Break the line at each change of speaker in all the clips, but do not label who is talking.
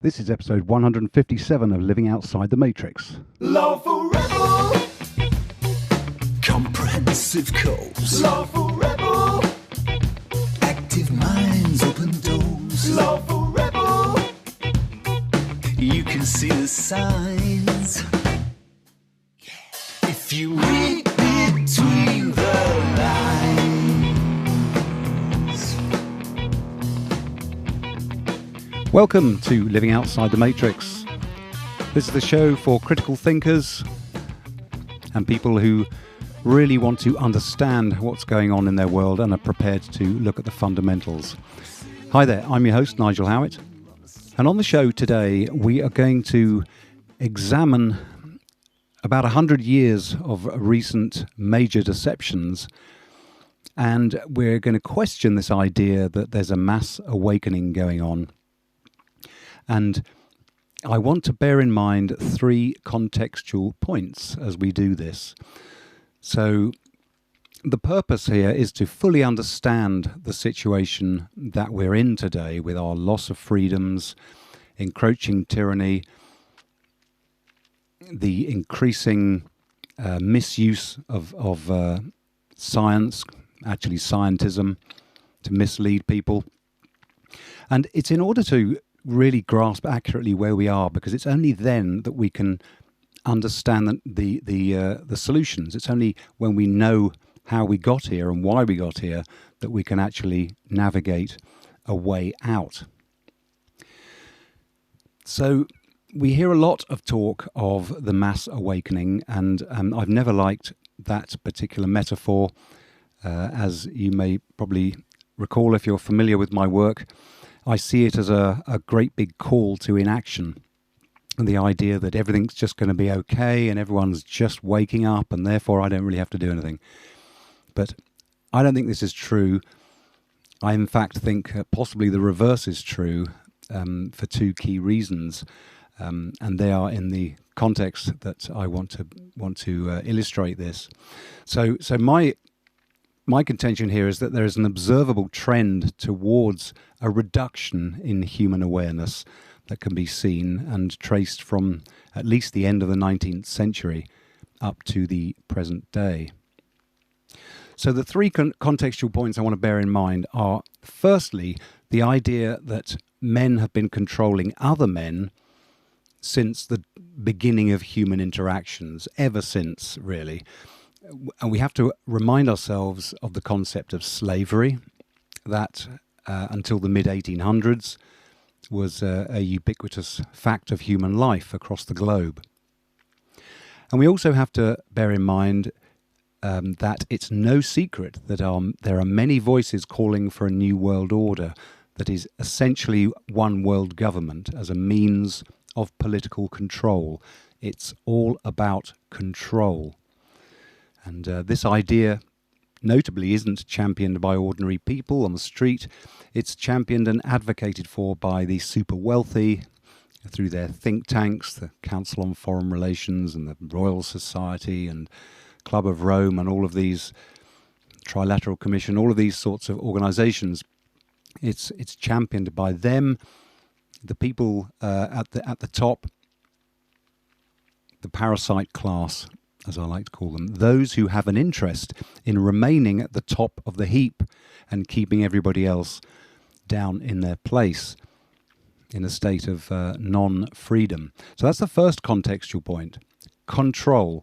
This is episode 157 of Living Outside the Matrix.
Lawful Rebel,
comprehensive goals,
Lawful Rebel,
active minds, open doors.
Lawful Rebel,
You can see the signs if you read between the lines.
Welcome to Living Outside the Matrix. This is the show for critical thinkers and people who really want to understand what's going on in their world and are prepared to look at the fundamentals. Hi there, I'm your host, Nigel Howitt. And on the show today, we are going to examine about 100 years of recent major deceptions. And we're going to question this idea that there's a mass awakening going on. And I want to bear in mind three contextual points as we do this. So the purpose here is to fully understand the situation that we're in today with our loss of freedoms, encroaching tyranny, the increasing misuse of science, actually scientism, to mislead people. And it's in order to really grasp accurately where we are, because it's only then that we can understand the solutions. It's only when we know how we got here and why we got here that we can actually navigate a way out. So we hear a lot of talk of the mass awakening, and I've never liked that particular metaphor. As you may probably recall if you're familiar with my work, I see it as a great big call to inaction. And the idea that everything's just going to be okay and everyone's just waking up and therefore I don't really have to do anything. But I don't think this is true. I in fact think possibly the reverse is true for two key reasons. And they are in the context that I want to illustrate this. So my contention here is that there is an observable trend towards a reduction in human awareness that can be seen and traced from at least the end of the 19th century up to the present day. So the three contextual points I want to bear in mind are, firstly, the idea that men have been controlling other men since the beginning of human interactions, ever since, really. And we have to remind ourselves of the concept of slavery, that until the mid-1800s was a ubiquitous fact of human life across the globe. And we also have to bear in mind that it's no secret that there are many voices calling for a new world order that is essentially one world government as a means of political control. It's all about control. And this idea, notably, isn't championed by ordinary people on the street. It's championed and advocated for by the super wealthy through their think tanks, the Council on Foreign Relations and the Royal Society and Club of Rome and all of these, Trilateral Commission, all of these sorts of organizations. It's championed by them, the people at the top, the parasite class, as I like to call them, those who have an interest in remaining at the top of the heap and keeping everybody else down in their place in a state of non-freedom. So that's the first contextual point. Control.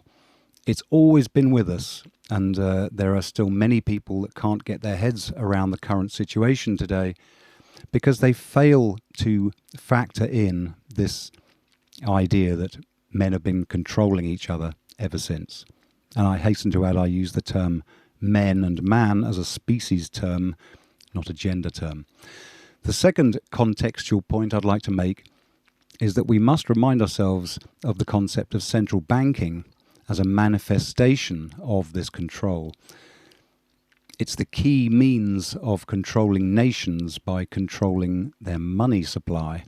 It's always been with us, and there are still many people that can't get their heads around the current situation today because they fail to factor in this idea that men have been controlling each other ever since. And I hasten to add I use the term men and man as a species term, not a gender term. The second contextual point I'd like to make is that we must remind ourselves of the concept of central banking as a manifestation of this control. It's the key means of controlling nations by controlling their money supply.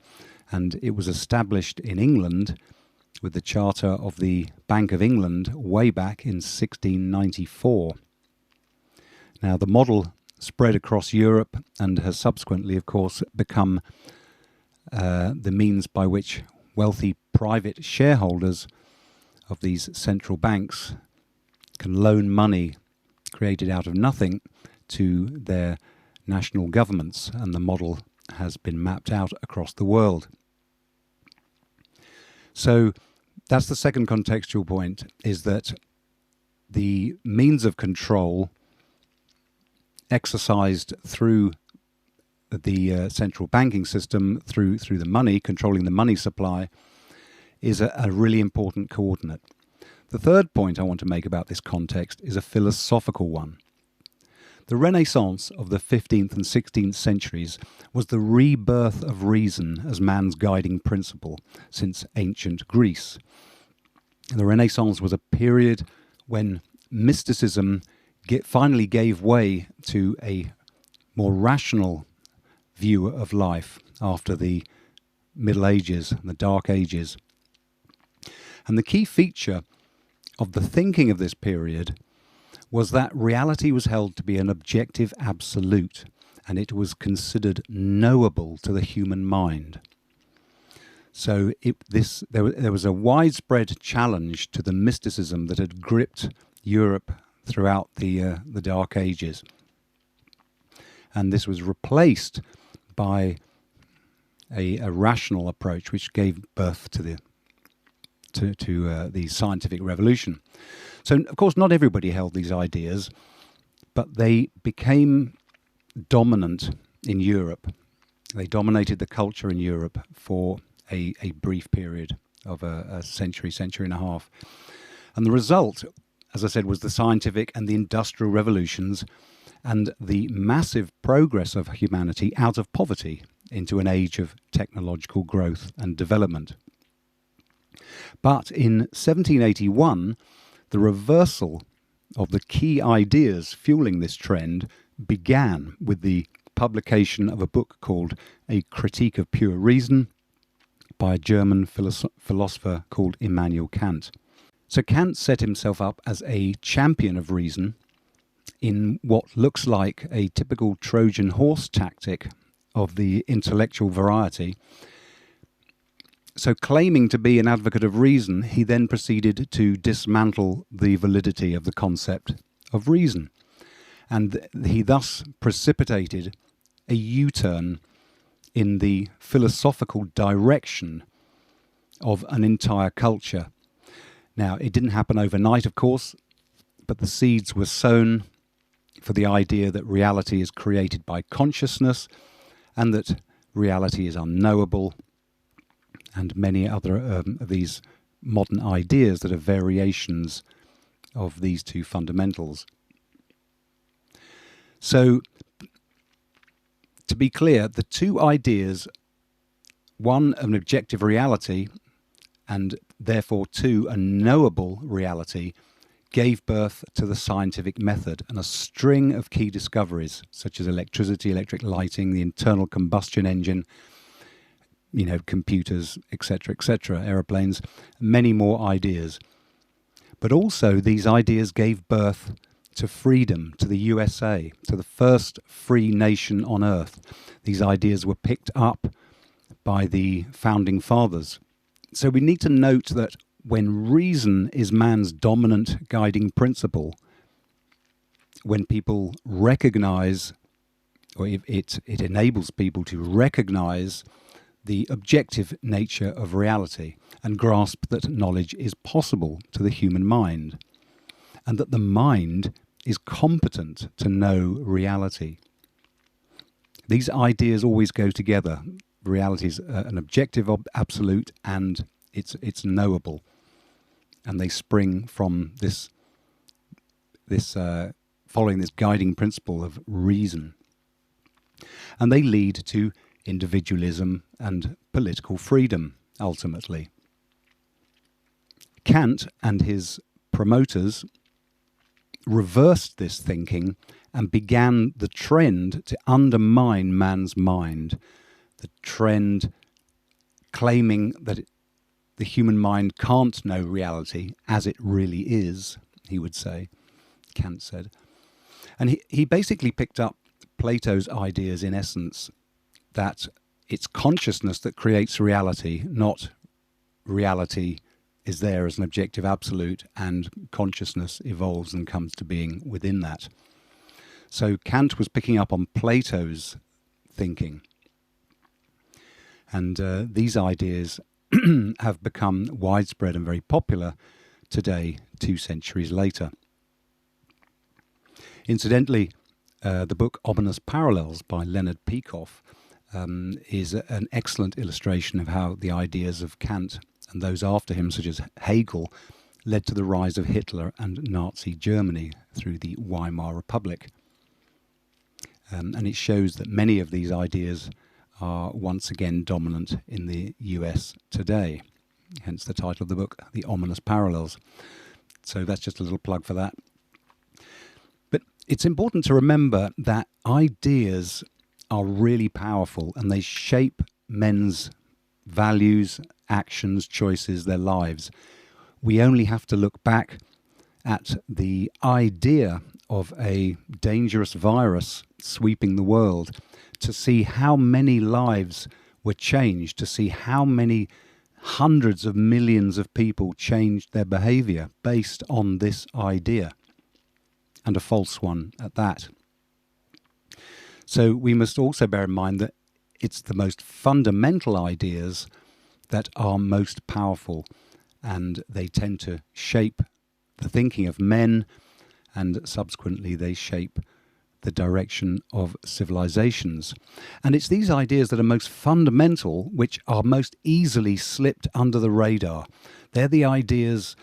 And it was established in England with the Charter of the Bank of England way back in 1694. Now, the model spread across Europe and has subsequently, of course, become the means by which wealthy private shareholders of these central banks can loan money created out of nothing to their national governments, and the model has been mapped out across the world. So that's the second contextual point, is that the means of control exercised through the central banking system, through the money, controlling the money supply, is a really important coordinate. The third point I want to make about this context is a philosophical one. The Renaissance of the 15th and 16th centuries was the rebirth of reason as man's guiding principle since ancient Greece. The Renaissance was a period when mysticism finally gave way to a more rational view of life after the Middle Ages and the Dark Ages. And the key feature of the thinking of this period was that reality was held to be an objective absolute, and it was considered knowable to the human mind. So there was a widespread challenge to the mysticism that had gripped Europe throughout the Dark Ages, and this was replaced by a rational approach, which gave birth to the scientific revolution. So, of course, not everybody held these ideas, but they became dominant in Europe. They dominated the culture in Europe for a brief period of a century and a half. And the result, as I said, was the scientific and the industrial revolutions and the massive progress of humanity out of poverty into an age of technological growth and development. But in 1781, the reversal of the key ideas fueling this trend began with the publication of a book called A Critique of Pure Reason by a German philosopher called Immanuel Kant. So Kant set himself up as a champion of reason in what looks like a typical Trojan horse tactic of the intellectual variety. So claiming to be an advocate of reason, he then proceeded to dismantle the validity of the concept of reason. And he thus precipitated a U-turn in the philosophical direction of an entire culture. Now, it didn't happen overnight, of course, but the seeds were sown for the idea that reality is created by consciousness and that reality is unknowable, and many other of these modern ideas that are variations of these two fundamentals. So, to be clear, the two ideas, one, an objective reality, and therefore two, a knowable reality, gave birth to the scientific method and a string of key discoveries, such as electricity, electric lighting, the internal combustion engine, computers, etc., aeroplanes, many more ideas. But also these ideas gave birth to freedom, to the USA, to the first free nation on earth. These ideas were picked up by the founding fathers. So we need to note that when reason is man's dominant guiding principle, when people recognize, or it enables people to recognize the objective nature of reality and grasp that knowledge is possible to the human mind, and that the mind is competent to know reality. These ideas always go together. Reality is an objective absolute, and it's knowable, and they spring from this following this guiding principle of reason, and they lead to individualism and political freedom, ultimately. Kant and his promoters reversed this thinking and began the trend to undermine man's mind, the trend claiming that the human mind can't know reality as it really is, he would say, Kant said. And he basically picked up Plato's ideas, in essence, that it's consciousness that creates reality, not reality is there as an objective absolute and consciousness evolves and comes to being within that. So Kant was picking up on Plato's thinking. And these ideas have become widespread and very popular today, 2 centuries later. Incidentally, the book Ominous Parallels by Leonard Peikoff is an excellent illustration of how the ideas of Kant and those after him, such as Hegel, led to the rise of Hitler and Nazi Germany through the Weimar Republic. And it shows that many of these ideas are once again dominant in the US today. Hence the title of the book, The Ominous Parallels. So that's just a little plug for that. But it's important to remember that ideas are really powerful and they shape men's values, actions, choices, their lives. We only have to look back at the idea of a dangerous virus sweeping the world to see how many lives were changed, to see how many hundreds of millions of people changed their behavior based on this idea, and a false one at that. So we must also bear in mind that it's the most fundamental ideas that are most powerful, and they tend to shape the thinking of men, and subsequently they shape the direction of civilizations. And it's these ideas that are most fundamental which are most easily slipped under the radar. They're the ideas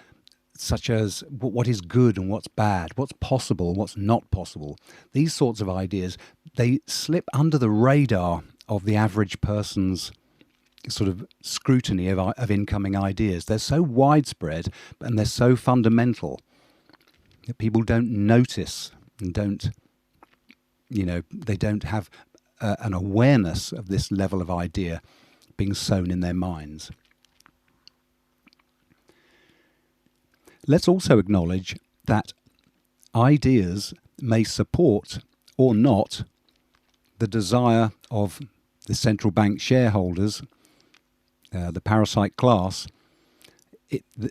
such as what is good and what's bad, what's possible and what's not possible. These sorts of ideas, they slip under the radar of the average person's sort of scrutiny of incoming ideas. They're so widespread and they're so fundamental that people don't notice and they don't have an awareness of this level of idea being sown in their minds. Let's also acknowledge that ideas may support or not the desire of the central bank shareholders, the parasite class.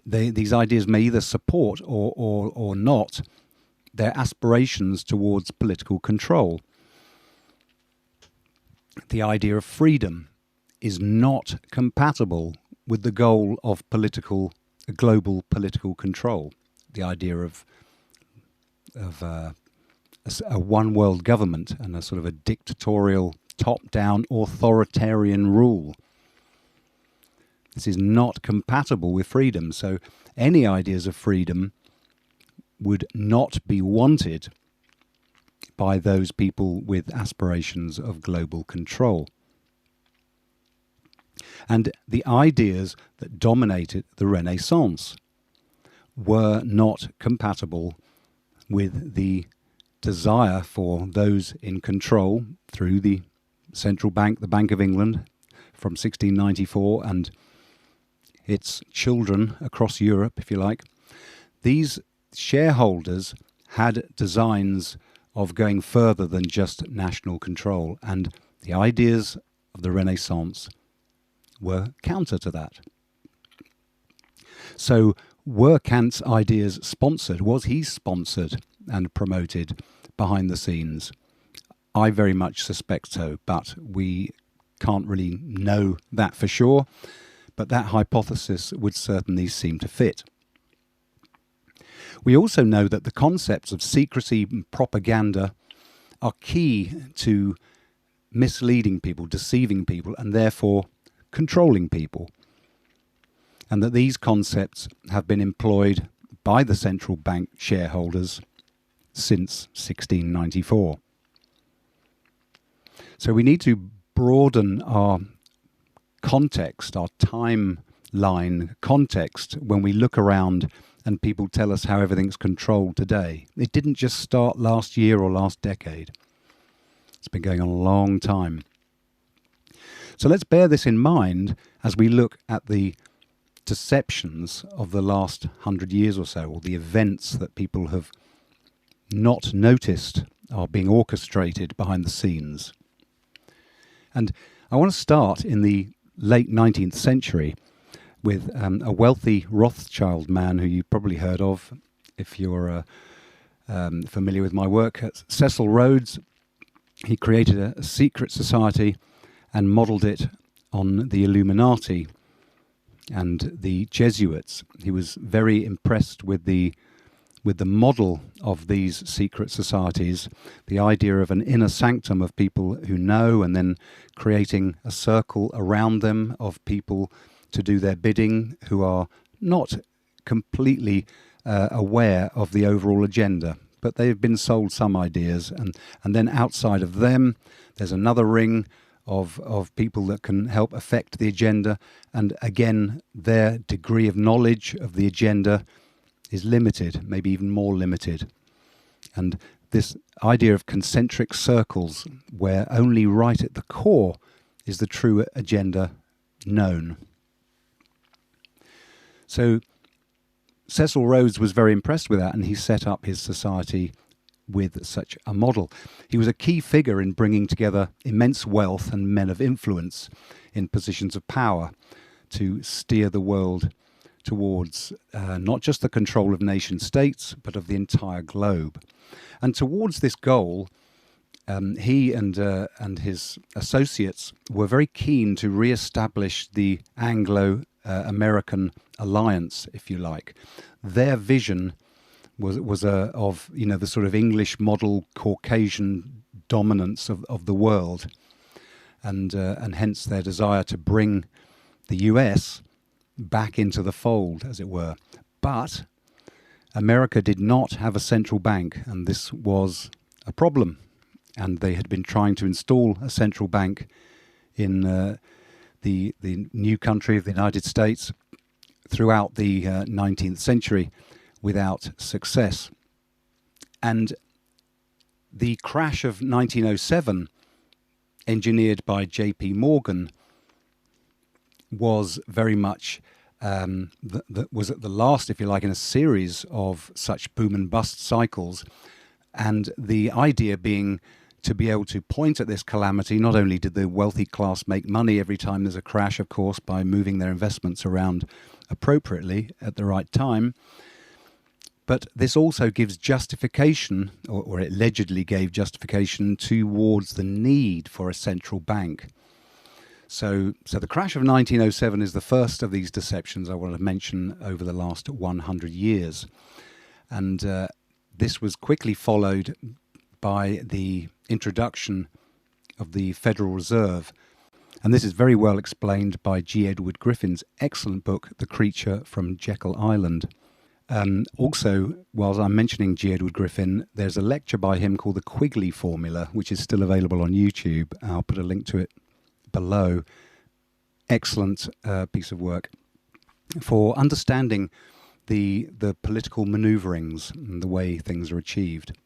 These ideas may either support or not their aspirations towards political control. The idea of freedom is not compatible with the goal of global political control. The idea of a one world government and a sort of a dictatorial, top-down, authoritarian rule. This is not compatible with freedom. So any ideas of freedom would not be wanted by those people with aspirations of global control. And the ideas that dominated the Renaissance were not compatible with the desire for those in control through the central bank, the Bank of England, from 1694 and its children across Europe, if you like. These shareholders had designs of going further than just national control, and the ideas of the Renaissance were counter to that. So were Kant's ideas sponsored? Was he sponsored and promoted behind the scenes? I very much suspect so, but we can't really know that for sure. But that hypothesis would certainly seem to fit. We also know that the concepts of secrecy and propaganda are key to misleading people, deceiving people, and therefore controlling people. And that these concepts have been employed by the central bank shareholders since 1694. So we need to broaden our context, our timeline context, when we look around and people tell us how everything's controlled today. It didn't just start last year or last decade. It's been going on a long time. So let's bear this in mind as we look at the deceptions of the last 100 years or so, or the events that people have not noticed are being orchestrated behind the scenes. And I want to start in the late 19th century with a wealthy Rothschild man who you've probably heard of if you're familiar with my work. Cecil Rhodes. He created a secret society and modelled it on the Illuminati and the Jesuits. He was very impressed with the model of these secret societies, the idea of an inner sanctum of people who know, and then creating a circle around them of people to do their bidding who are not completely aware of the overall agenda, but they've been sold some ideas, and then outside of them there's another ring of people that can help affect the agenda, and again their degree of knowledge of the agenda is limited, maybe even more limited. And this idea of concentric circles where only right at the core is the true agenda known. So Cecil Rhodes was very impressed with that, and he set up his society with such a model. He was a key figure in bringing together immense wealth and men of influence in positions of power to steer the world towards not just the control of nation states, but of the entire globe. And towards this goal, he and his associates were very keen to re-establish the Anglo-American alliance, if you like. Their vision was of the sort of English model Caucasian dominance of the world, and hence their desire to bring the US back into the fold, as it were. But America did not have a central bank, and this was a problem. And they had been trying to install a central bank in the new country of the United States throughout the 19th century without success. And the crash of 1907, engineered by J.P. Morgan, was very much was at the last, if you like, in a series of such boom and bust cycles, and the idea being to be able to point at this calamity. Not only did the wealthy class make money every time there's a crash, of course, by moving their investments around appropriately at the right time, but this also gives justification, or it allegedly gave justification, towards the need for a central bank. So the crash of 1907 is the first of these deceptions I want to mention over the last 100 years. And this was quickly followed by the introduction of the Federal Reserve. And this is very well explained by G. Edward Griffin's excellent book, The Creature from Jekyll Island. Also, while I'm mentioning G. Edward Griffin, there's a lecture by him called The Quigley Formula, which is still available on YouTube. I'll put a link to it below. Excellent piece of work for understanding the political maneuverings and the way things are achieved.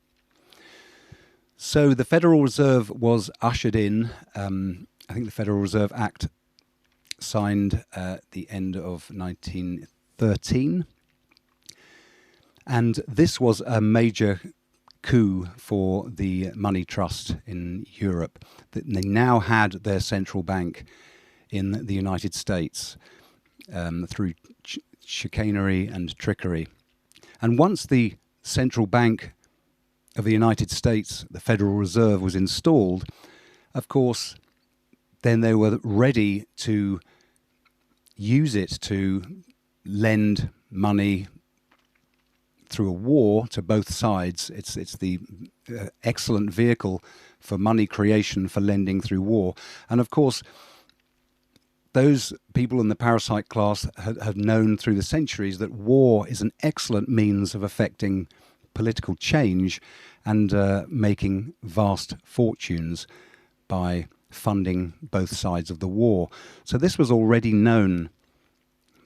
So the Federal Reserve was ushered in. I think the Federal Reserve Act signed at the end of 1913. And this was a major coup for the money trust in Europe. They now had their central bank in the United States through chicanery and trickery. And once the central bank of the United States, the Federal Reserve, was installed, of course, then they were ready to use it to lend money through a war to both sides. It's the excellent vehicle for money creation, for lending through war. And of course, those people in the parasite class have known through the centuries that war is an excellent means of affecting political change and making vast fortunes by funding both sides of the war. So this was already known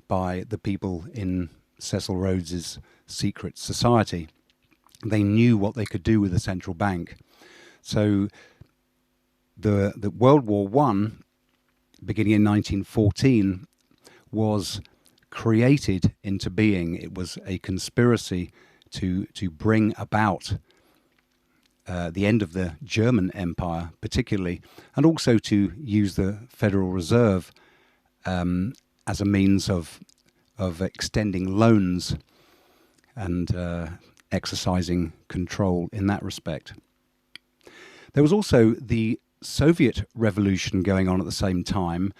by the people in Cecil Rhodes's secret society. They knew what they could do with the central bank. So the World War I, beginning in 1914, was created into being. It was a conspiracy to bring about the end of the German Empire particularly, and also to use the Federal Reserve as a means of extending loans and exercising control in that respect. There was also the Soviet Revolution going on at the same time,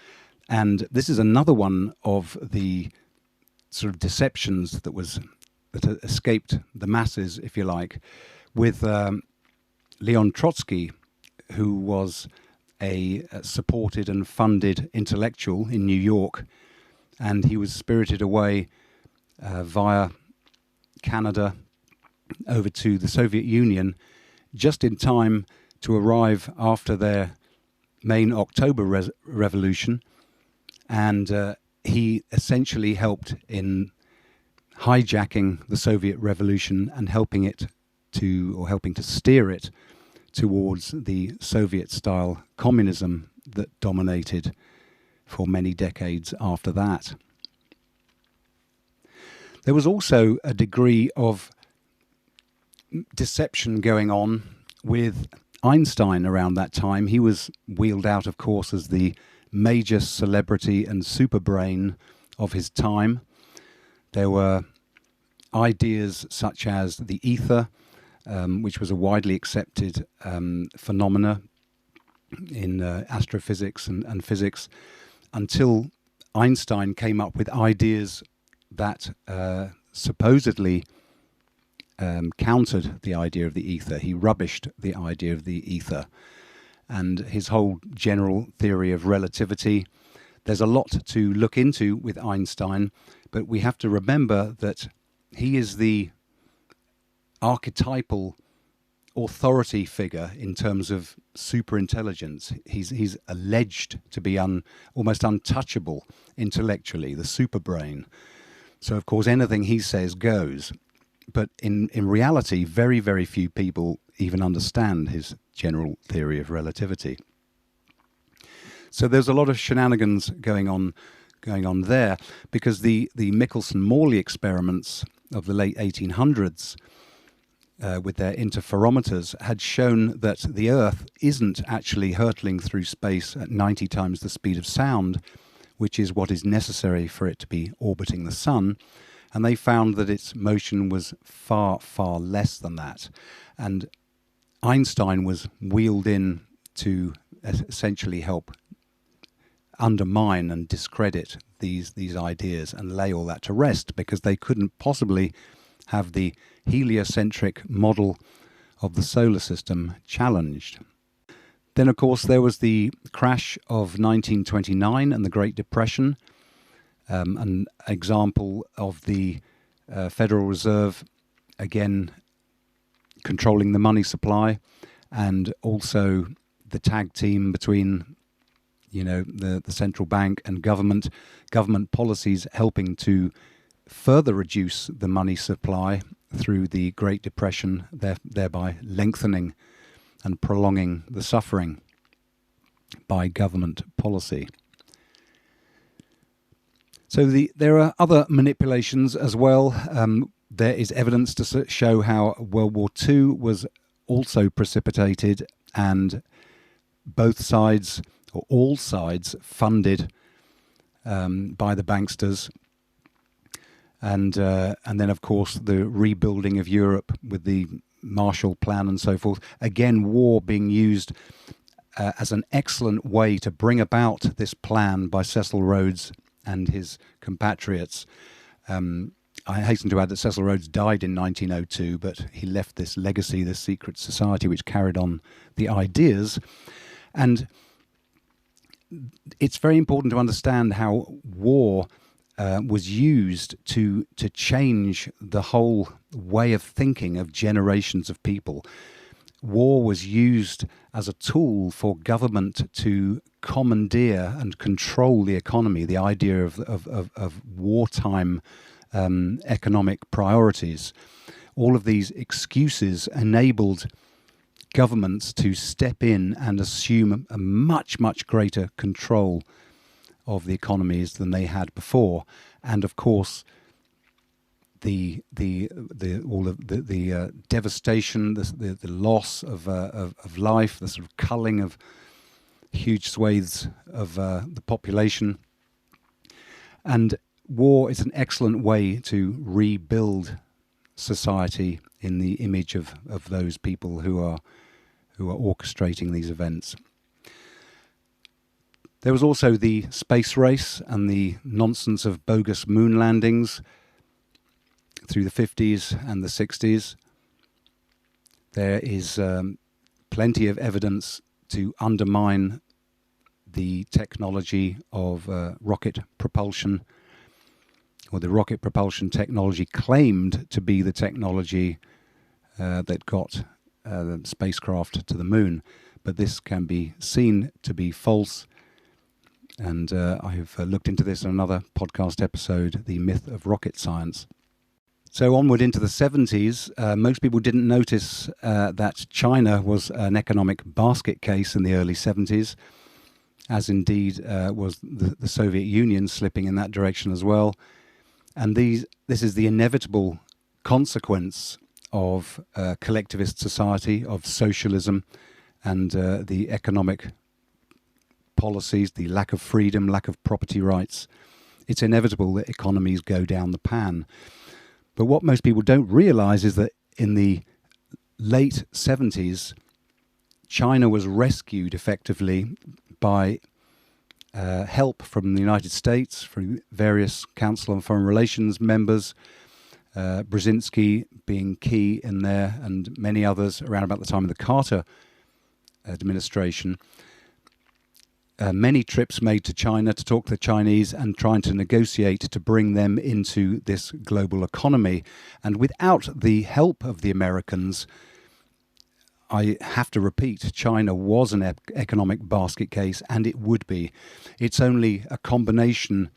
and this is another one of the sort of deceptions that escaped the masses, if you like, with Leon Trotsky, who was a supported and funded intellectual in New York, and he was spirited away via Canada over to the Soviet Union just in time to arrive after their main October Revolution, and he essentially helped in hijacking the Soviet Revolution and helping to steer it towards the Soviet-style communism that dominated for many decades after that. There was also a degree of deception going on with Einstein around that time. He was wheeled out, of course, as the major celebrity and superbrain of his time. There were ideas such as the ether, which was a widely accepted phenomena in astrophysics and physics, until Einstein came up with ideas that supposedly countered the idea of the ether. He rubbished the idea of the ether and his whole general theory of relativity. There's a lot to look into with Einstein, but we have to remember that he is the archetypal authority figure in terms of superintelligence. He's alleged to be almost untouchable intellectually, the superbrain. So, of course, anything he says goes. But in reality, very, very few people even understand his general theory of relativity. So there's a lot of shenanigans going on there, because the Michelson-Morley experiments of the late 1800s with their interferometers had shown that the Earth isn't actually hurtling through space at 90 times the speed of sound, which is what is necessary for it to be orbiting the Sun. And they found that its motion was far, far less than that. And Einstein was wheeled in to essentially help undermine and discredit these ideas and lay all that to rest, because they couldn't possibly have the heliocentric model of the solar system challenged. Then, of course, there was the crash of 1929 and the Great Depression, an example of the Federal Reserve, again, controlling the money supply, and also the tag team between the central bank and government policies helping to further reduce the money supply through the Great Depression, thereby lengthening and prolonging the suffering by government policy. So there are other manipulations as well. There is evidence to show how World War II was also precipitated, and both sides, or all sides, funded by the banksters. And then, of course, the rebuilding of Europe with the Marshall Plan and so forth. Again, war being used as an excellent way to bring about this plan by Cecil Rhodes and his compatriots. I hasten to add that Cecil Rhodes died in 1902, but he left this legacy, this secret society, which carried on the ideas. And it's very important to understand how war was used to change the whole way of thinking of generations of people. War was used as a tool for government to commandeer and control the economy, the idea of wartime economic priorities. All of these excuses enabled governments to step in and assume a much, much greater control of the economies than they had before. And of course, all of the devastation, the loss of life, the sort of culling of huge swathes of the population. And war is an excellent way to rebuild society in the image of those people who are orchestrating these events. There was also the space race and the nonsense of bogus moon landings through the 50s and the 60s. There is plenty of evidence to undermine the technology of rocket propulsion, or the rocket propulsion technology claimed to be the technology that got the spacecraft to the moon. But this can be seen to be false. And I have looked into this in another podcast episode, The Myth of Rocket Science. So onward into the 70s, most people didn't notice that China was an economic basket case in the early 70s, as indeed was the Soviet Union slipping in that direction as well. And this is the inevitable consequence of collectivist society, of socialism, and the economic policies, the lack of freedom, lack of property rights. It's inevitable that economies go down the pan. But what most people don't realize is that in the late 70s, China was rescued effectively by help from the United States, from various Council on Foreign Relations members, Brzezinski being key in there, and many others around about the time of the Carter administration. Many trips made to China to talk to the Chinese and trying to negotiate to bring them into this global economy. And without the help of the Americans, I have to repeat, China was an economic basket case, and it would be. It's only a combination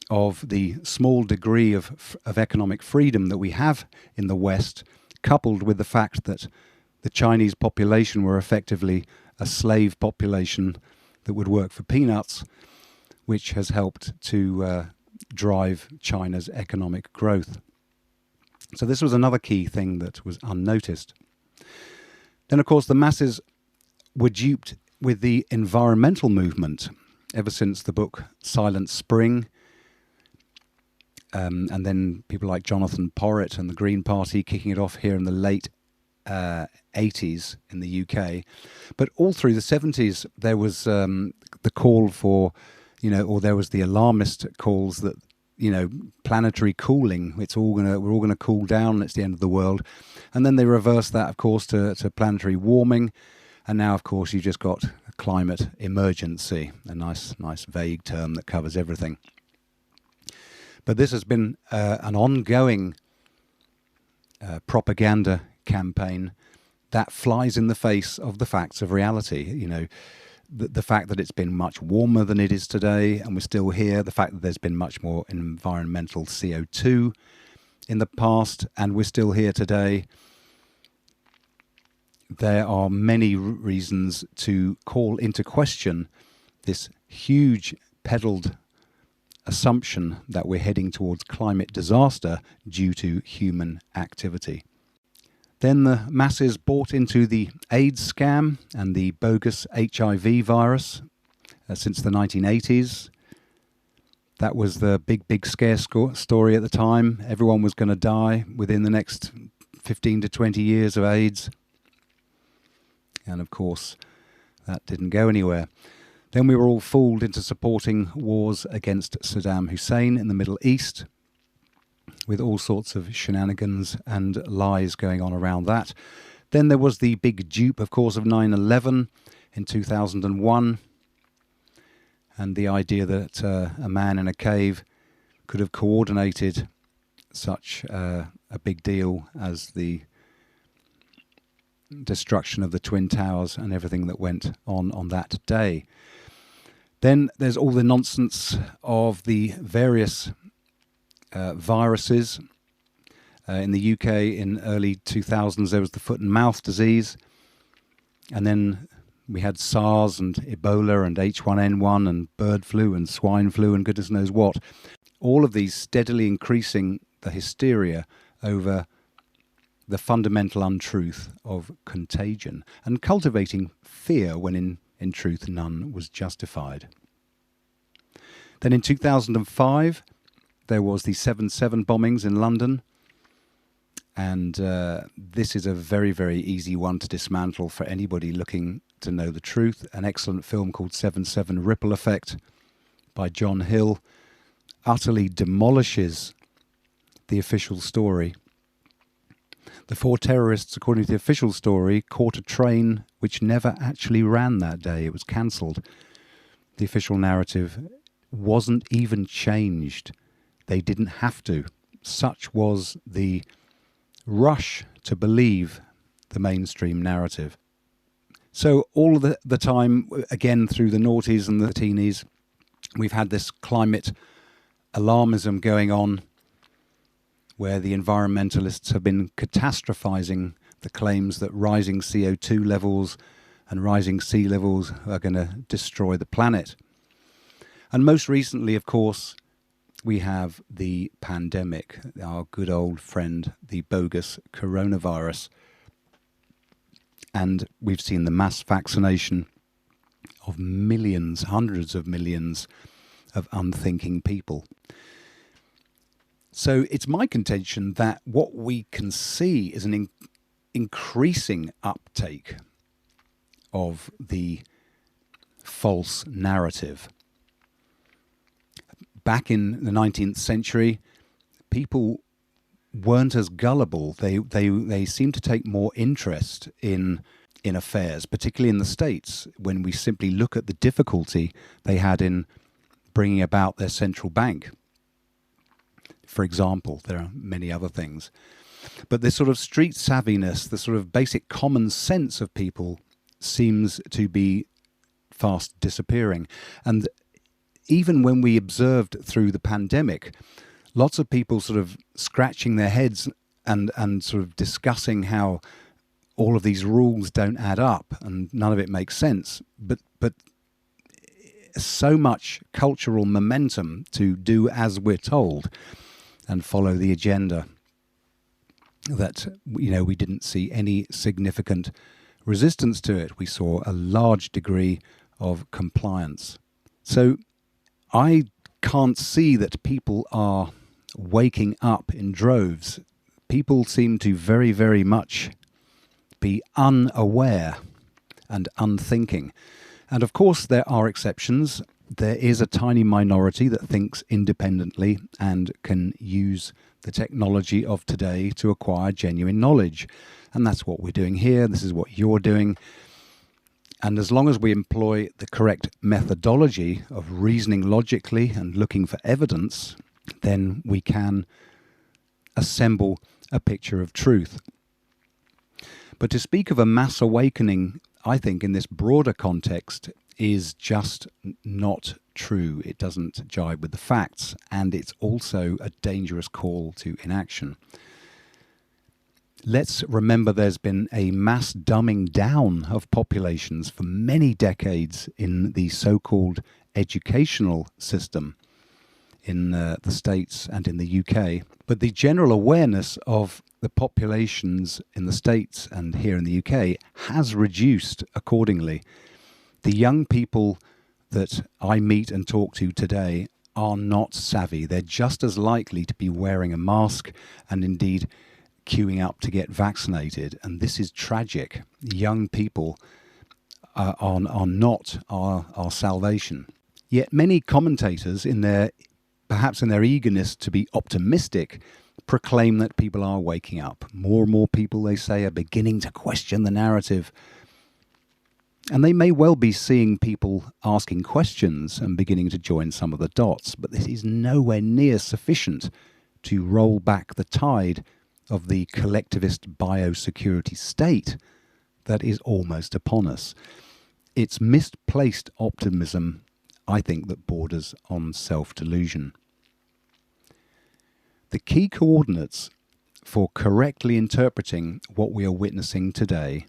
of the small degree of economic freedom that we have in the West, coupled with the fact that the Chinese population were effectively a slave population that would work for peanuts, which has helped to drive China's economic growth. So this was another key thing that was unnoticed. Then, of course, the masses were duped with the environmental movement ever since the book Silent Spring, and then people like Jonathan Porritt and the Green Party kicking it off here in the late 80s in the UK. But all through the 70s, there was the call for, or there was the alarmist calls that, planetary cooling. We're all gonna cool down. It's the end of the world. And then they reversed that, of course, to planetary warming. And now, of course, you've just got a climate emergency, a nice vague term that covers everything. But this has been an ongoing propaganda campaign that flies in the face of the facts of reality. The fact that it's been much warmer than it is today, and we're still here. The fact that there's been much more environmental CO2 in the past, and we're still here today. There are many reasons to call into question this huge peddled assumption that we're heading towards climate disaster due to human activity. Then the masses bought into the AIDS scam and the bogus HIV virus since the 1980s. That was the big scare story at the time. Everyone was going to die within the next 15 to 20 years of AIDS. And of course, that didn't go anywhere. Then we were all fooled into supporting wars against Saddam Hussein in the Middle East, with all sorts of shenanigans and lies going on around that. Then there was the big dupe, of course, of 9/11 in 2001, and the idea that a man in a cave could have coordinated such a big deal as the destruction of the Twin Towers and everything that went on that day. Then there's all the nonsense of the various viruses. In the UK in early 2000s, there was the foot and mouth disease. And then we had SARS and Ebola and H1N1 and bird flu and swine flu and goodness knows what. All of these steadily increasing the hysteria over the fundamental untruth of contagion, and cultivating fear when in truth none was justified. Then in 2005, there was the 7/7 bombings in London, and this is a very, very easy one to dismantle for anybody looking to know the truth. An excellent film called 7/7 Ripple Effect by John Hill utterly demolishes the official story. The 4 terrorists, according to the official story, caught a train which never actually ran that day. It was cancelled. The official narrative wasn't even changed. They didn't have to. Such was the rush to believe the mainstream narrative. So all of the time, again, through the noughties and the teenies, we've had this climate alarmism going on, where the environmentalists have been catastrophizing the claims that rising CO2 levels and rising sea levels are going to destroy the planet. And most recently, of course, we have the pandemic, our good old friend, the bogus coronavirus. And we've seen the mass vaccination of millions, hundreds of millions of unthinking people. So it's my contention that what we can see is an increasing uptake of the false narrative. Back in the 19th century, people weren't as gullible. They seemed to take more interest in affairs, particularly in the States, when we simply look at the difficulty they had in bringing about their central bank. For example, there are many other things. But this sort of street savviness, the sort of basic common sense of people seems to be fast disappearing. And even when we observed through the pandemic, lots of people sort of scratching their heads and sort of discussing how all of these rules don't add up and none of it makes sense. But so much cultural momentum to do as we're told and follow the agenda that, we didn't see any significant resistance to it. We saw a large degree of compliance. So I can't see that people are waking up in droves. People seem to very, very much be unaware and unthinking. And of course, there are exceptions. There is a tiny minority that thinks independently and can use the technology of today to acquire genuine knowledge. And that's what we're doing here. This is what you're doing. And as long as we employ the correct methodology of reasoning logically and looking for evidence, then we can assemble a picture of truth. But to speak of a mass awakening, I think in this broader context, is just not true. It doesn't jibe with the facts, and it's also a dangerous call to inaction. Let's remember there's been a mass dumbing down of populations for many decades in the so-called educational system in the States and in the UK. But the general awareness of the populations in the States and here in the UK has reduced accordingly. The young people that I meet and talk to today are not savvy. They're just as likely to be wearing a mask and indeed queuing up to get vaccinated. And this is tragic. Young people are not our salvation. Yet many commentators, perhaps in their eagerness to be optimistic, proclaim that people are waking up. More and more people, they say, are beginning to question the narrative. And they may well be seeing people asking questions and beginning to join some of the dots, but this is nowhere near sufficient to roll back the tide of the collectivist biosecurity state that is almost upon us. It's misplaced optimism, I think, that borders on self-delusion. The key coordinates for correctly interpreting what we are witnessing today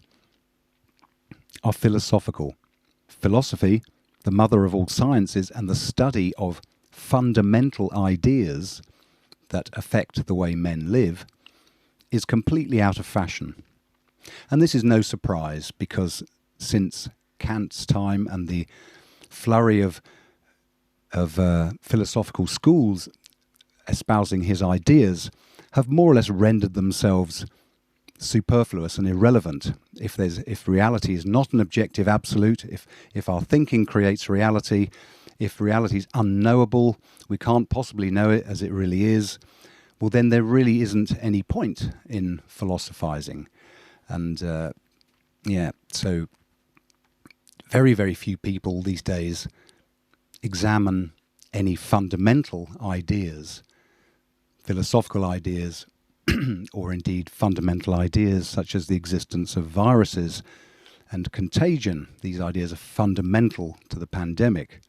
are philosophical. Philosophy, the mother of all sciences, and the study of fundamental ideas that affect the way men live is completely out of fashion. And this is no surprise, because since Kant's time and the flurry of philosophical schools espousing his ideas have more or less rendered themselves superfluous and irrelevant. If reality is not an objective absolute, if our thinking creates reality, if reality is unknowable, we can't possibly know it as it really is, well, then there really isn't any point in philosophizing. And so very, very few people these days examine any fundamental ideas, philosophical ideas, or indeed fundamental ideas such as the existence of viruses and contagion. These ideas are fundamental to the pandemic.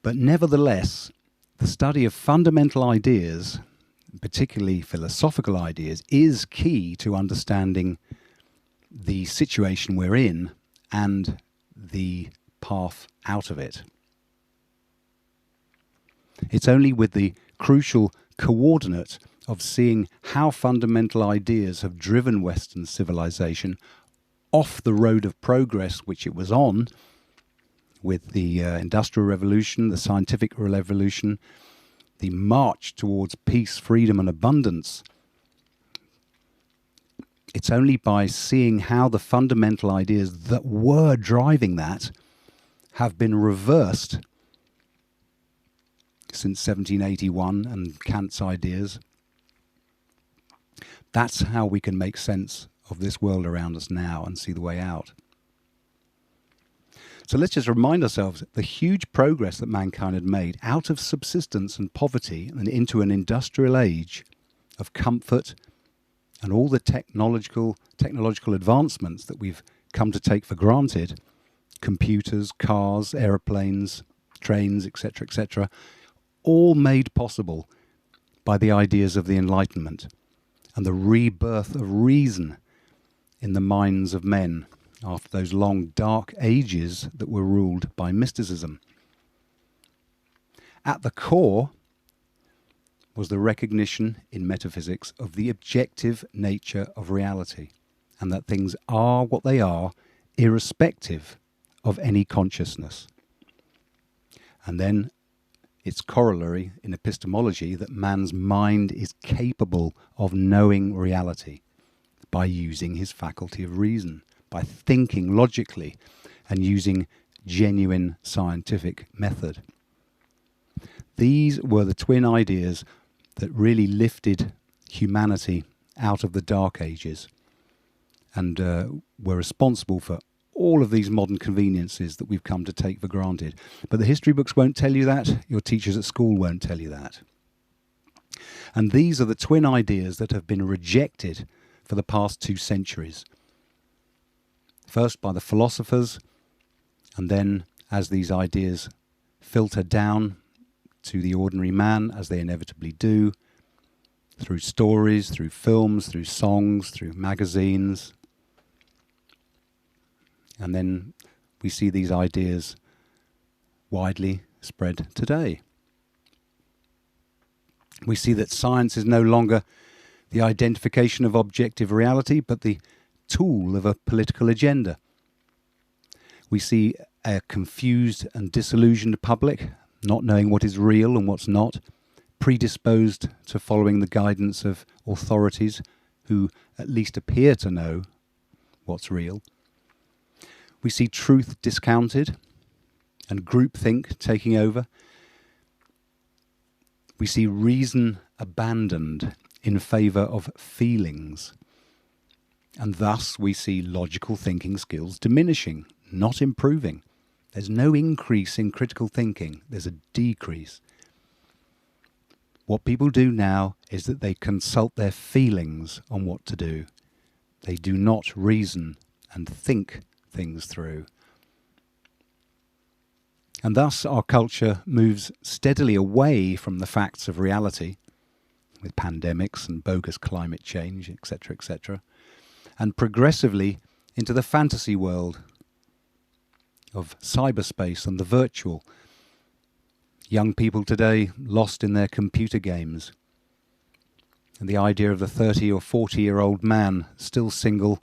But nevertheless, the study of fundamental ideas, particularly philosophical ideas, is key to understanding the situation we're in and the path out of it. It's only with the crucial coordinate of seeing how fundamental ideas have driven Western civilization off the road of progress which it was on with the Industrial Revolution, the Scientific Revolution, the march towards peace, freedom and abundance. It's only by seeing how the fundamental ideas that were driving that have been reversed since 1781 and Kant's ideas. That's how we can make sense of this world around us now and see the way out. So let's just remind ourselves the huge progress that mankind had made out of subsistence and poverty and into an industrial age of comfort and all the technological advancements that we've come to take for granted, computers, cars, aeroplanes, trains, etc., all made possible by the ideas of the Enlightenment and the rebirth of reason in the minds of men after those long dark ages that were ruled by mysticism. At the core was the recognition in metaphysics of the objective nature of reality, and that things are what they are irrespective of any consciousness. And then its corollary in epistemology, that man's mind is capable of knowing reality by using his faculty of reason, by thinking logically and using genuine scientific method. These were the twin ideas that really lifted humanity out of the Dark Ages and were responsible for all of these modern conveniences that we've come to take for granted. But the history books won't tell you that. Your teachers at school won't tell you that. And these are the twin ideas that have been rejected for the past 2 centuries. First by the philosophers, and then as these ideas filter down to the ordinary man, as they inevitably do, through stories, through films, through songs, through magazines. And then we see these ideas widely spread today. We see that science is no longer the identification of objective reality, but the tool of a political agenda. We see a confused and disillusioned public, not knowing what is real and what's not, predisposed to following the guidance of authorities who at least appear to know what's real. We see truth discounted and groupthink taking over. We see reason abandoned in favour of feelings. And thus we see logical thinking skills diminishing, not improving. There's no increase in critical thinking, there's a decrease. What people do now is that they consult their feelings on what to do. They do not reason and think things through. And thus our culture moves steadily away from the facts of reality, with pandemics and bogus climate change, etc., and progressively into the fantasy world of cyberspace and the virtual. Young people today lost in their computer games. And the idea of the 30 or 40-year-old man, still single,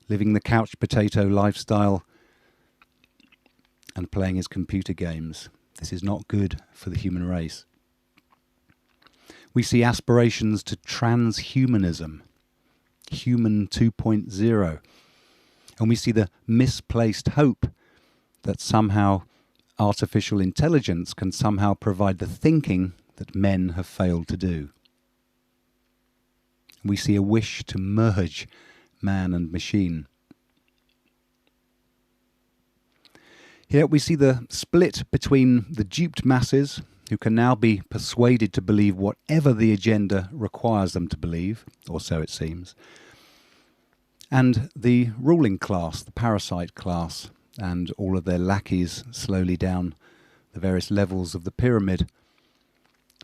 living the couch potato lifestyle and playing his computer games. This is not good for the human race. We see aspirations to transhumanism, human 2.0, and we see the misplaced hope that somehow artificial intelligence can somehow provide the thinking that men have failed to do. We see a wish to merge man and machine. Here we see the split between the duped masses, who can now be persuaded to believe whatever the agenda requires them to believe, or so it seems, and the ruling class, the parasite class, and all of their lackeys slowly down the various levels of the pyramid,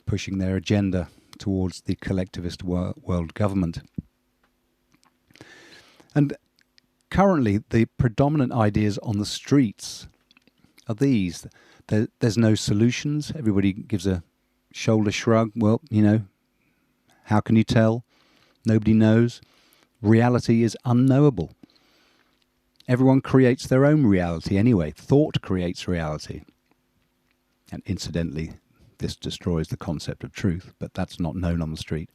pushing their agenda towards the collectivist world government. And currently, the predominant ideas on the streets are these. There's no solutions. Everybody gives a shoulder shrug. Well, how can you tell? Nobody knows. Reality is unknowable. Everyone creates their own reality anyway. Thought creates reality. And incidentally, this destroys the concept of truth, but that's not known on the street.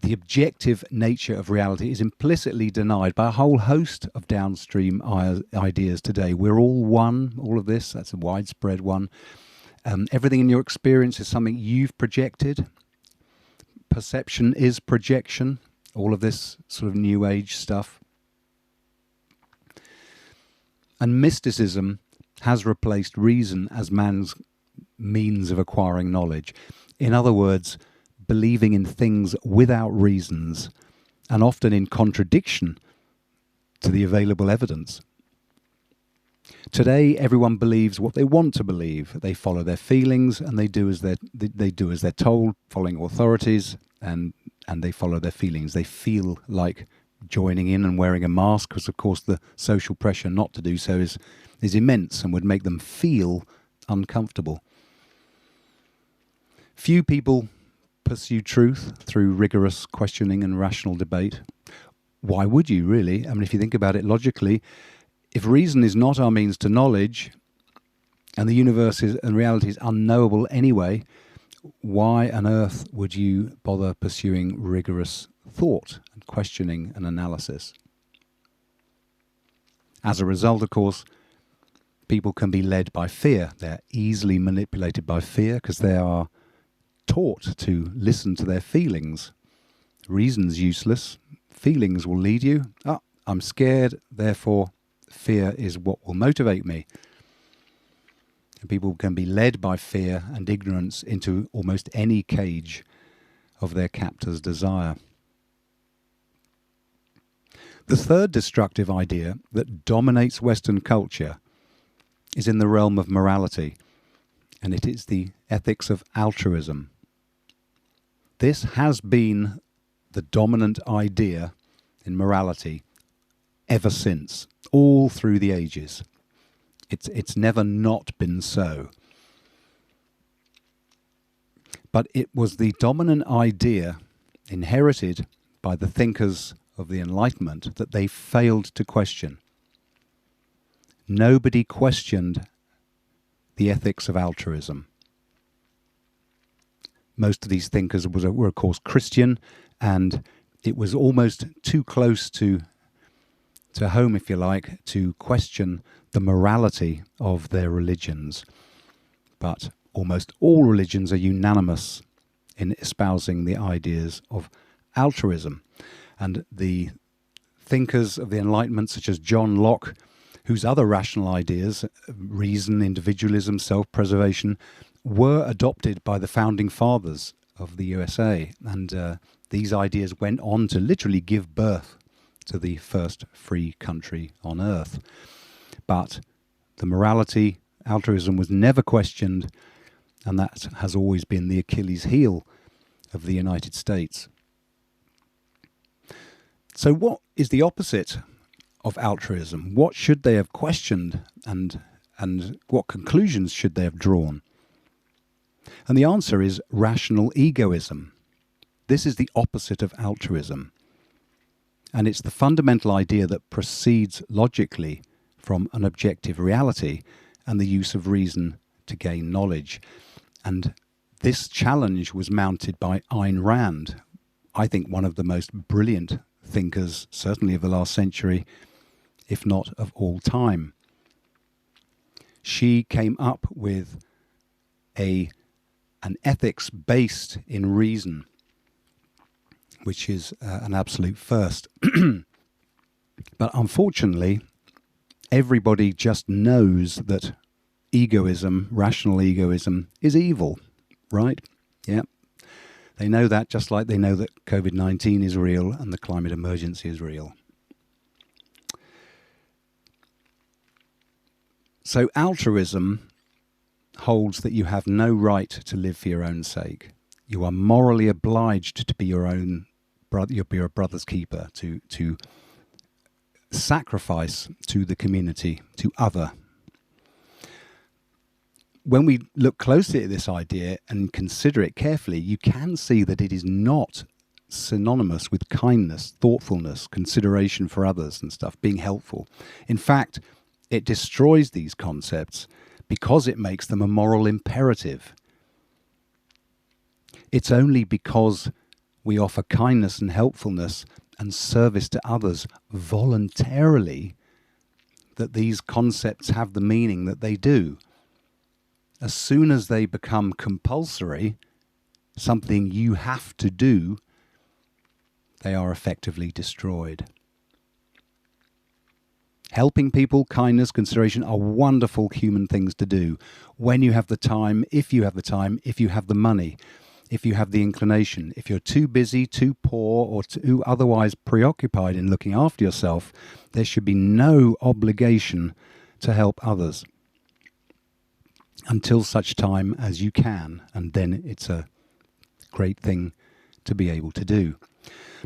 The objective nature of reality is implicitly denied by a whole host of downstream ideas today. We're all one, all of this, that's a widespread one. Everything in your experience is something you've projected. Perception is projection, all of this sort of new age stuff. And mysticism has replaced reason as man's means of acquiring knowledge. In other words, believing in things without reasons, and often in contradiction to the available evidence. Today, everyone believes what they want to believe. They follow their feelings, and they do as they're told, following authorities, and they follow their feelings. They feel like joining in and wearing a mask, because of course the social pressure not to do so is immense and would make them feel uncomfortable. Few people pursue truth through rigorous questioning and rational debate. Why would you, really? I mean, if you think about it logically, if reason is not our means to knowledge, and the universe and reality is unknowable anyway, why on earth would you bother pursuing rigorous thought and questioning and analysis? As a result, of course, people can be led by fear. They're easily manipulated by fear because they are taught to listen to their feelings. Reason's useless. Feelings will lead you. I'm scared, therefore fear is what will motivate me. And people can be led by fear and ignorance into almost any cage of their captor's desire. The third destructive idea that dominates Western culture is in the realm of morality, and it is the ethics of altruism. This has been the dominant idea in morality ever since, all through the ages. It's never not been so. But it was the dominant idea inherited by the thinkers of the Enlightenment that they failed to question. Nobody questioned the ethics of altruism. Most of these thinkers were of course Christian, and it was almost too close to home, if you like, to question the morality of their religions. But almost all religions are unanimous in espousing the ideas of altruism. And the thinkers of the Enlightenment, such as John Locke, whose other rational ideas, reason, individualism, self-preservation, were adopted by the founding fathers of the USA. And these ideas went on to literally give birth to the first free country on earth. But the morality, altruism was never questioned, and that has always been the Achilles heel of the United States. So what is the opposite of altruism? What should they have questioned and And what conclusions should they have drawn? And the answer is rational egoism. This is the opposite of altruism. And it's the fundamental idea that proceeds logically from an objective reality and the use of reason to gain knowledge. And this challenge was mounted by Ayn Rand, I think one of the most brilliant thinkers, certainly of the last century, if not of all time. She came up with an ethics based in reason, which is an absolute first. But unfortunately, everybody just knows that egoism, rational egoism, is evil, right? Yeah. They know that, just like they know that COVID-19 is real and the climate emergency is real. So altruism holds that you have no right to live for your own sake. You are morally obliged to be your own brother, you'll be your brother's keeper, to sacrifice to the community, to other. When we look closely at this idea and consider it carefully, you can see that it is not synonymous with kindness, thoughtfulness, consideration for others and stuff, being helpful. In fact, it destroys these concepts because it makes them a moral imperative. It's only because we offer kindness and helpfulness and service to others voluntarily that these concepts have the meaning that they do. As soon as they become compulsory, something you have to do, they are effectively destroyed. Helping people, kindness, consideration are wonderful human things to do when you have the time, if you have the time, if you have the money, if you have the inclination. If you're too busy, too poor, or too otherwise preoccupied in looking after yourself, there should be no obligation to help others until such time as you can, and then it's a great thing to be able to do.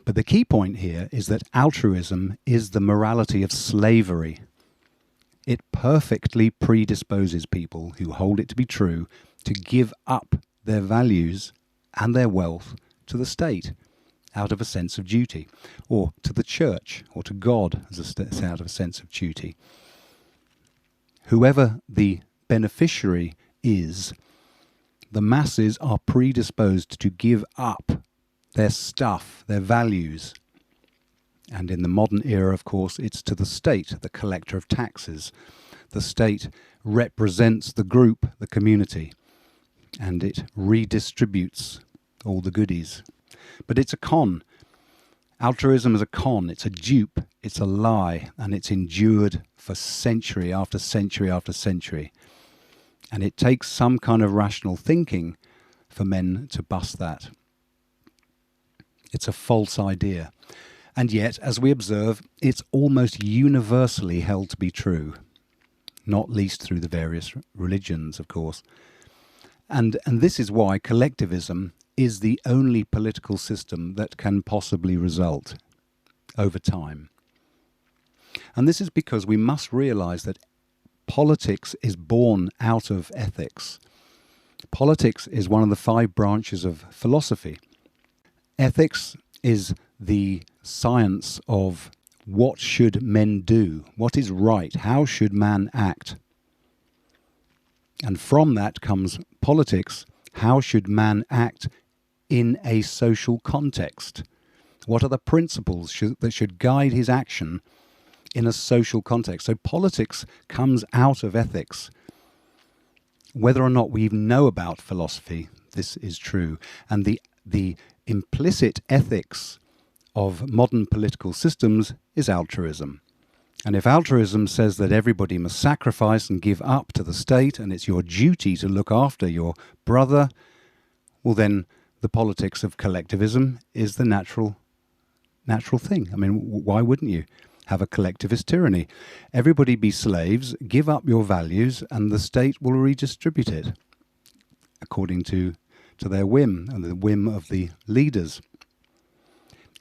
But the key point here is that altruism is the morality of slavery. It perfectly predisposes people who hold it to be true to give up their values and their wealth to the state out of a sense of duty, or to the church, or to God out of a sense of duty. Whoever the beneficiary is, the masses are predisposed to give up their stuff, their values. And in the modern era, of course, it's to the state, the collector of taxes. The state represents the group, the community, and it redistributes all the goodies. But it's a con. Altruism is a con. It's a dupe. It's a lie. And it's endured for century after century after century. And it takes some kind of rational thinking for men to bust that. It's a false idea. And yet, as we observe, it's almost universally held to be true, not least through the various religions, of course. And this is why collectivism is the only political system that can possibly result over time. And this is because we must realize that politics is born out of ethics. Politics is one of the 5 branches of philosophy. Ethics is the science of what should men do, what is right, how should man act. And from that comes politics, how should man act in a social context? What are the principles that should guide his action in a social context? So politics comes out of ethics. Whether or not we even know about philosophy, this is true. And the implicit ethics of modern political systems is altruism. And if altruism says that everybody must sacrifice and give up to the state, and it's your duty to look after your brother, well then the politics of collectivism is the natural thing. I mean, why wouldn't you have a collectivist tyranny? Everybody be slaves, give up your values, and the state will redistribute it according to their whim and the whim of the leaders.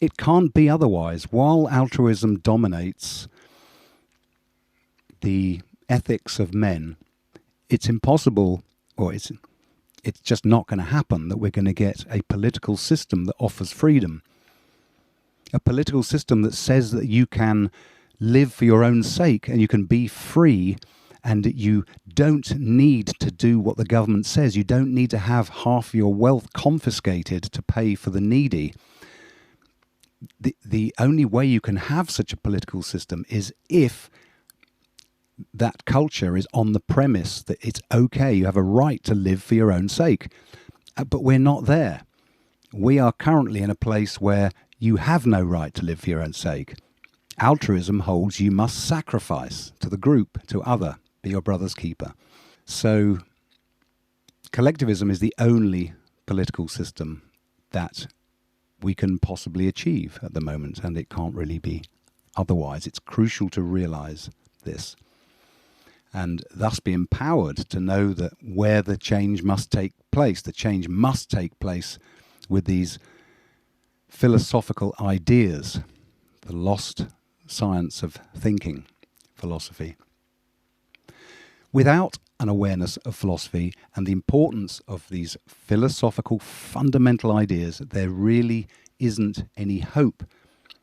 It can't be otherwise. While altruism dominates the ethics of men, it's impossible, or it's just not going to happen that we're going to get a political system that offers freedom. A political system that says that you can live for your own sake and you can be free and you don't need to do what the government says. You don't need to have half your wealth confiscated to pay for the needy. The only way you can have such a political system is if that culture is on the premise that it's okay, you have a right to live for your own sake. But we're not there. We are currently in a place where you have no right to live for your own sake. Altruism holds you must sacrifice to the group, to other, be your brother's keeper. So collectivism is the only political system that we can possibly achieve at the moment, and it can't really be otherwise. It's crucial to realize this and thus be empowered to know that where the change must take place, the change must take place with these philosophical ideas, the lost science of thinking, philosophy. Without an awareness of philosophy and the importance of these philosophical fundamental ideas, there really isn't any hope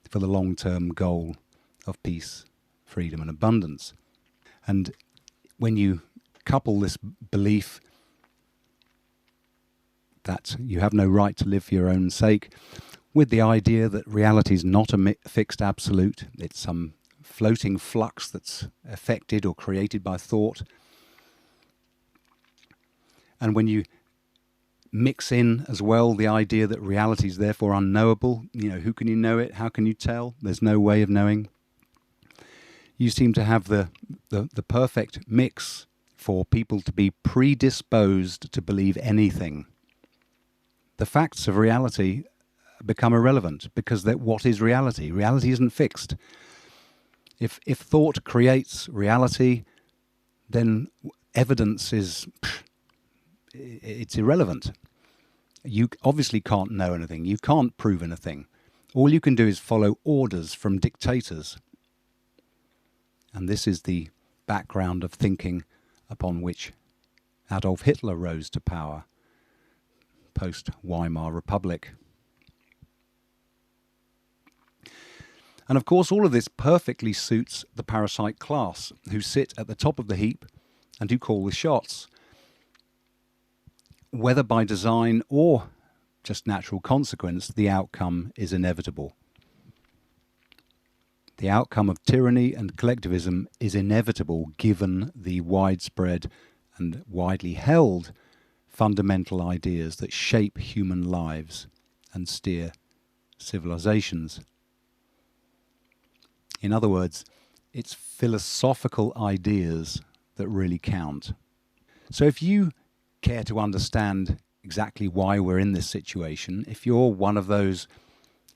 for the long-term goal of peace, freedom and abundance. And when you couple this belief that you have no right to live for your own sake with the idea that reality is not a fixed absolute, it's some floating flux that's affected or created by thought, and when you mix in as well the idea that reality is therefore unknowable, who can you know it? How can you tell? There's no way of knowing. You seem to have the perfect mix for people to be predisposed to believe anything. The facts of reality become irrelevant because what is reality? Reality isn't fixed. If thought creates reality, then evidence it's irrelevant. You obviously can't know anything. You can't prove anything. All you can do is follow orders from dictators. And this is the background of thinking upon which Adolf Hitler rose to power post-Weimar Republic. And of course, all of this perfectly suits the parasite class, who sit at the top of the heap and who call the shots. Whether by design or just natural consequence, the outcome is inevitable. The outcome of tyranny and collectivism is inevitable given the widespread and widely held fundamental ideas that shape human lives and steer civilizations. In other words, it's philosophical ideas that really count. So if you care to understand exactly why we're in this situation, if you're one of those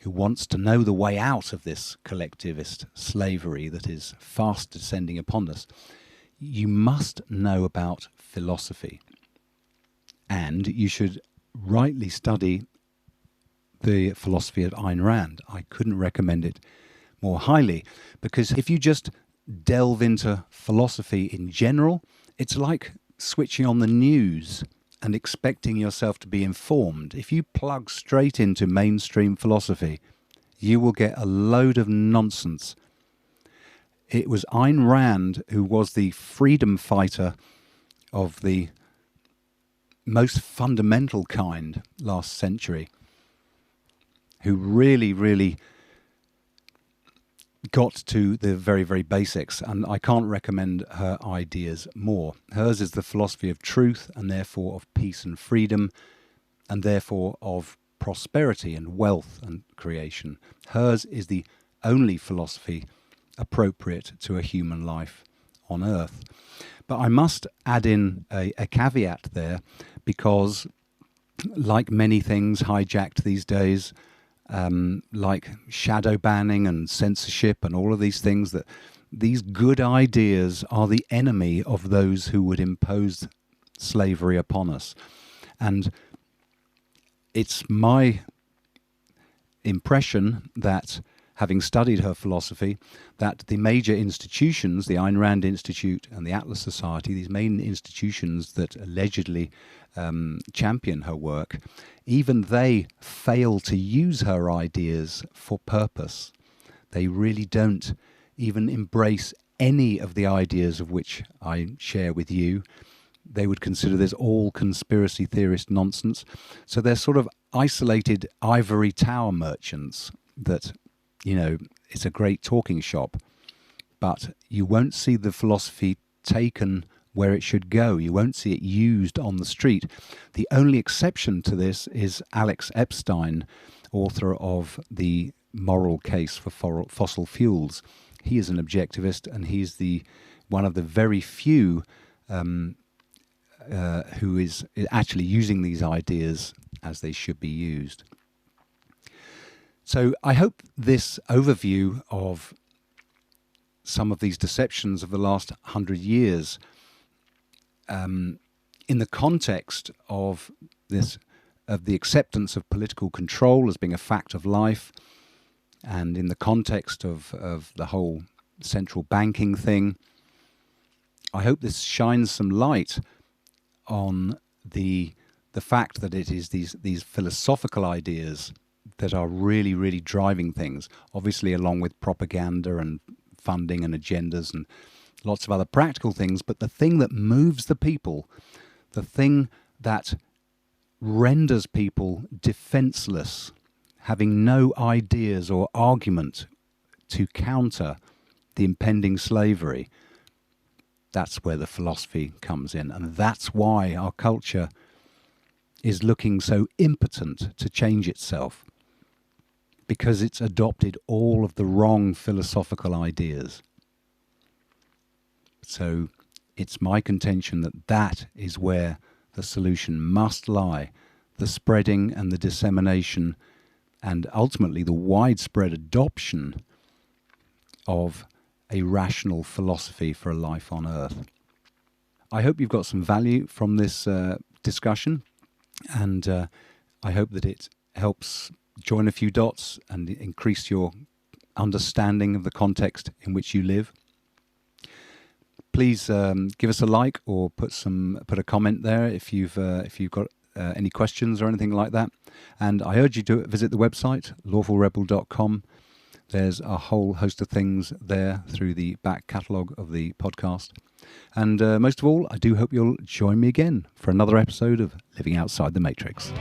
who wants to know the way out of this collectivist slavery that is fast descending upon us, you must know about philosophy. And you should rightly study the philosophy of Ayn Rand. I couldn't recommend it more highly, because if you just delve into philosophy in general, it's like switching on the news and expecting yourself to be informed. If you plug straight into mainstream philosophy, you will get a load of nonsense. It was Ayn Rand who was the freedom fighter of the most fundamental kind last century, who really got to the very, very basics, and I can't recommend her ideas more. Hers is the philosophy of truth, and therefore of peace and freedom, and therefore of prosperity and wealth and creation. Hers is the only philosophy appropriate to a human life on earth. But I must add in a caveat there, because like many things hijacked these days, like shadow banning and censorship and all of these things, that these good ideas are the enemy of those who would impose slavery upon us. And it's my impression that having studied her philosophy, that the major institutions, the Ayn Rand Institute and the Atlas Society, these main institutions that allegedly champion her work, even they fail to use her ideas for purpose. They really don't even embrace any of the ideas of which I share with you. They would consider this all conspiracy theorist nonsense. So they're sort of isolated ivory tower merchants that, it's a great talking shop, but you won't see the philosophy taken where it should go. You won't see it used on the street. The only exception to this is Alex Epstein, author of The Moral Case for Fossil Fuels. He is an objectivist, and he's one of the very few who is actually using these ideas as they should be used. So I hope this overview of some of these deceptions of the last 100 years, in the context of the acceptance of political control as being a fact of life, and in the context of the whole central banking thing, I hope this shines some light on the fact that it is these philosophical ideas that are really, really driving things, obviously along with propaganda and funding and agendas and lots of other practical things. But the thing that moves the people, the thing that renders people defenseless, having no ideas or argument to counter the impending slavery, that's where the philosophy comes in. And that's why our culture is looking so impotent to change itself, because it's adopted all of the wrong philosophical ideas. So it's my contention that is where the solution must lie, the spreading and the dissemination and ultimately the widespread adoption of a rational philosophy for a life on Earth. I hope you've got some value from this discussion, and I hope that it helps join a few dots and increase your understanding of the context in which you live. Please give us a like or put a comment there if you've got any questions or anything like that. And I urge you to visit the website, lawfulrebel.com. There's a whole host of things there through the back catalogue of the podcast. And most of all, I do hope you'll join me again for another episode of Living Outside the Matrix.